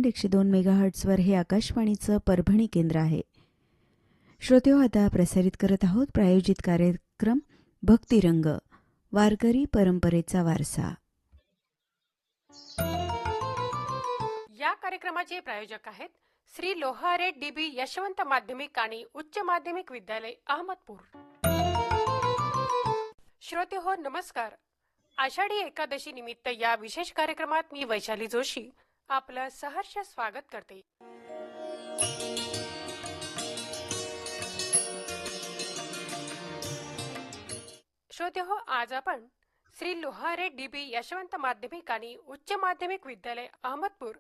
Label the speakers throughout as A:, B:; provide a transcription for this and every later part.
A: 102 मेगाहर्ट्झवर हे आकाशवाणीचं परभणी केंद्र आहे. श्रोतेहो, आता प्रसारित करत आहोत प्रायोजित कार्यक्रम भक्तिरंग, वारकरी परंपरेचा वारसा.
B: या कार्यक्रमाचे प्रायोजक आहेत श्री लोहारे डीबी यशवंत माध्यमिक आणि उच्च माध्यमिक विद्यालय, अहमदपूर. श्रोते हो, नमस्कार. आषाढी एकादशी निमित्त या विशेष कार्यक्रमात मी वैशाली जोशी आपलं सहर्ष स्वागत करते. श्रोते हो, आज आपण श्री लोहारे डीबी यशवंत माध्यमिक आणि उच्च माध्यमिक विद्यालय, अहमदपूर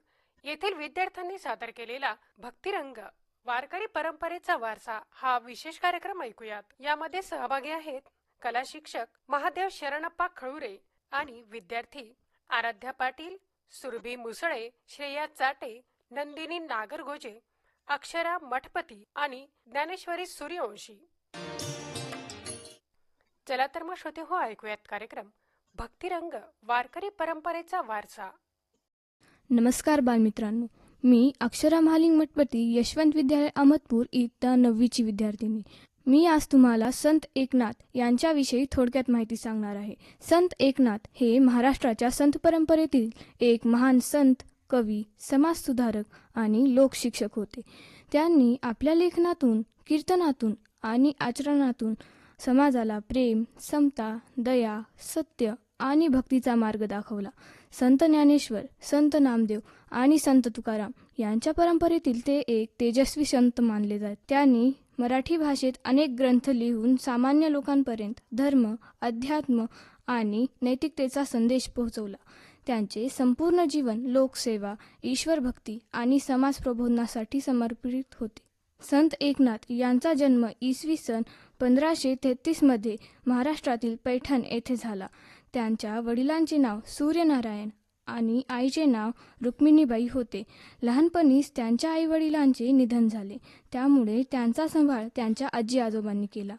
B: येथील विद्यार्थ्यांनी सादर केलेला भक्तिरंग, वारकरी परंपरेचा वारसा हा विशेष कार्यक्रम ऐकूयात. यामध्ये सहभागी आहेत कला शिक्षक महादेव शरणप्पा खळुरे आणि विद्यार्थी आराध्या पाटील, सुरभी मुसळे, श्रेया चाटे, नंदिनी नागरगोजे, अक्षरा मठपती आणि ज्ञानेश्वरी सूर्यवंशी. चला तर मग श्रोते हो, ऐकूयात कार्यक्रम भक्तिरंग, वारकरी परंपरेचा वारसा.
C: नमस्कार बालमित्रांनो, मी अक्षरा महालिंग मठपती, यशवंत विद्यालय अहमदपूर इयत्ता 9वीची विद्यार्थिनी. मी आज तुम्हाला संत एकनाथ यांच्याविषयी थोडक्यात माहिती सांगणार आहे. संत एकनाथ हे महाराष्ट्राच्या संत परंपरेतील एक महान संत, कवी, समाजसुधारक आणि लोकशिक्षक होते. त्यांनी आपल्या लेखनातून, कीर्तनातून आणि आचरणातून समाजाला प्रेम, समता, दया, सत्य आणि भक्तीचा मार्ग दाखवला. संत ज्ञानेश्वर, संत नामदेव आणि संत तुकाराम यांच्या परंपरेतील ते एक तेजस्वी संत मानले जात. त्यांनी मराठी भाषेत अनेक ग्रंथ लिहून सामान्य लोकांपर्यंत धर्म, अध्यात्म आणि नैतिकतेचा संदेश पोहोचवला. त्यांचे संपूर्ण जीवन लोकसेवा, ईश्वरभक्ती आणि समाज प्रबोधनासाठी समर्पित होते. संत एकनाथ यांचा जन्म इसवी सन 1533 मध्ये महाराष्ट्रातील पैठण येथे झाला. त्यांच्या वडिलांचे नाव सूर्यनारायण आणि आईचे नाव रुक्मिणीबाई होते. लहानपणीच त्यांच्या आईवडिलांचे निधन झाले, त्यामुळे त्यांचा सांभाळ त्यांच्या आजी आजोबांनी केला.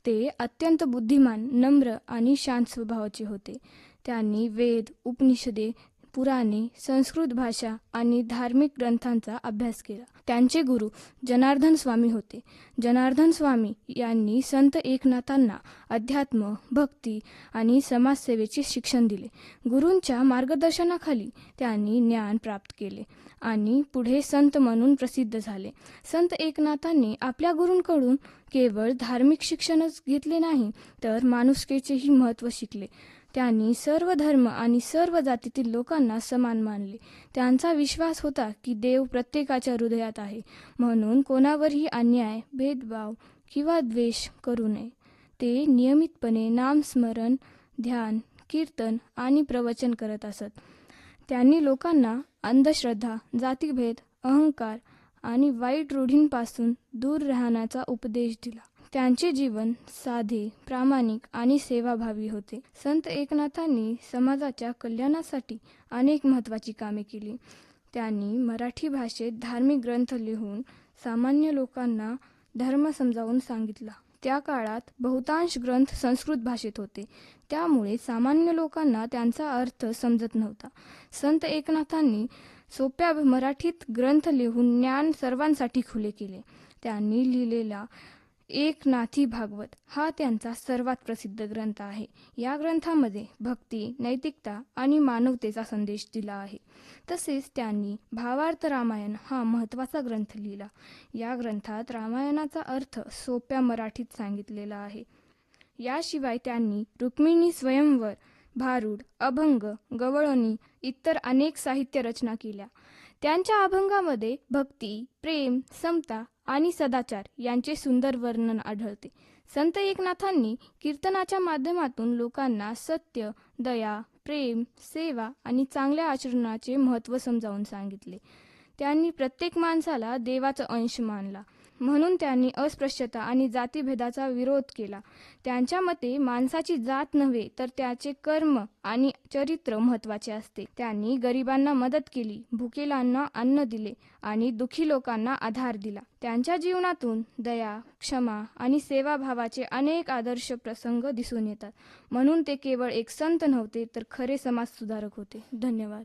C: ते अत्यंत बुद्धिमान, नम्र आणि शांत स्वभावाचे होते. त्यांनी वेद, उपनिषदे, पुराणे, संस्कृत भाषा आणि धार्मिक ग्रंथांचा अभ्यास केला. त्यांचे गुरु जनार्दन स्वामी होते. जनार्दन स्वामी यांनी संत एकनाथांना अध्यात्म, भक्ती आणि समाजसेवेचे शिक्षण दिले. गुरूंच्या मार्गदर्शनाखाली त्यांनी ज्ञान प्राप्त केले आणि पुढे संत म्हणून प्रसिद्ध झाले. संत एकनाथांनी आपल्या गुरूंकडून केवळ धार्मिक शिक्षणच घेतले नाही, तर माणुसकीचेही महत्त्व शिकले. त्यांनी सर्व धर्म आणि सर्व जातीतील लोकांना समान मानले. त्यांचा विश्वास होता की देव प्रत्येकाच्या हृदयात आहे, म्हणून कोणावरही अन्याय, भेदभाव किंवा द्वेष करू नये. ते नियमितपणे नामस्मरण, ध्यान, कीर्तन आणि प्रवचन करत असत. त्यांनी लोकांना अंधश्रद्धा, जातीभेद, अहंकार आणि वाईट रूढींपासून दूर राहण्याचा उपदेश दिला. त्यांचे जीवन साधे, प्रामाणिक आणि सेवाभावी होते. संत एकनाथांनी समाजाच्या कल्याणासाठी अनेक महत्त्वाची कामे केली. त्यांनी मराठी भाषेत धार्मिक ग्रंथ लिहून सामान्य लोकांना धर्म समजावून सांगितला. त्या काळात बहुतांश ग्रंथ संस्कृत भाषेत होते, त्यामुळे सामान्य लोकांना त्यांचा अर्थ समजत नव्हता. संत एकनाथांनी सोप्या मराठीत ग्रंथ लिहून ज्ञान सर्वांसाठी खुले केले. त्यांनी लिहिलेला एकनाथी भागवत हा त्यांचा सर्वात प्रसिद्ध ग्रंथ आहे. या ग्रंथामध्ये भक्ती, नैतिकता आणि मानवतेचा संदेश दिला आहे. तसेच त्यांनी भावार्थ रामायण हा महत्त्वाचा ग्रंथ लिहिला. या ग्रंथात रामायणाचा अर्थ सोप्या मराठीत सांगितलेला आहे. याशिवाय त्यांनी रुक्मिणी स्वयंवर, भारूड, अभंग, गवळणी इतर अनेक साहित्य रचना केल्या. त्यांच्या अभंगामध्ये भक्ती, प्रेम, समता आणि सदाचार यांचे सुंदर वर्णन आढळते. संत एकनाथांनी कीर्तनाच्या माध्यमातून लोकांना सत्य, दया, प्रेम, सेवा आणि चांगल्या आचरणाचे महत्त्व समजावून सांगितले. त्यांनी प्रत्येक माणसाला देवाचा अंश मानला, म्हणून त्यांनी अस्पृश्यता आणि जातीभेदाचा विरोध केला. त्यांच्या मते माणसाची जात नव्हे, तर त्याचे कर्म आणि चरित्र महत्त्वाचे असते. त्यांनी गरिबांना मदत केली, भुकेलांना अन्न दिले आणि दुःखी लोकांना आधार दिला. त्यांच्या जीवनातून दया, क्षमा आणि सेवाभावाचे अनेक आदर्श प्रसंग दिसून येतात. म्हणून ते केवळ एक संत नव्हते, तर खरे समाजसुधारक होते. धन्यवाद.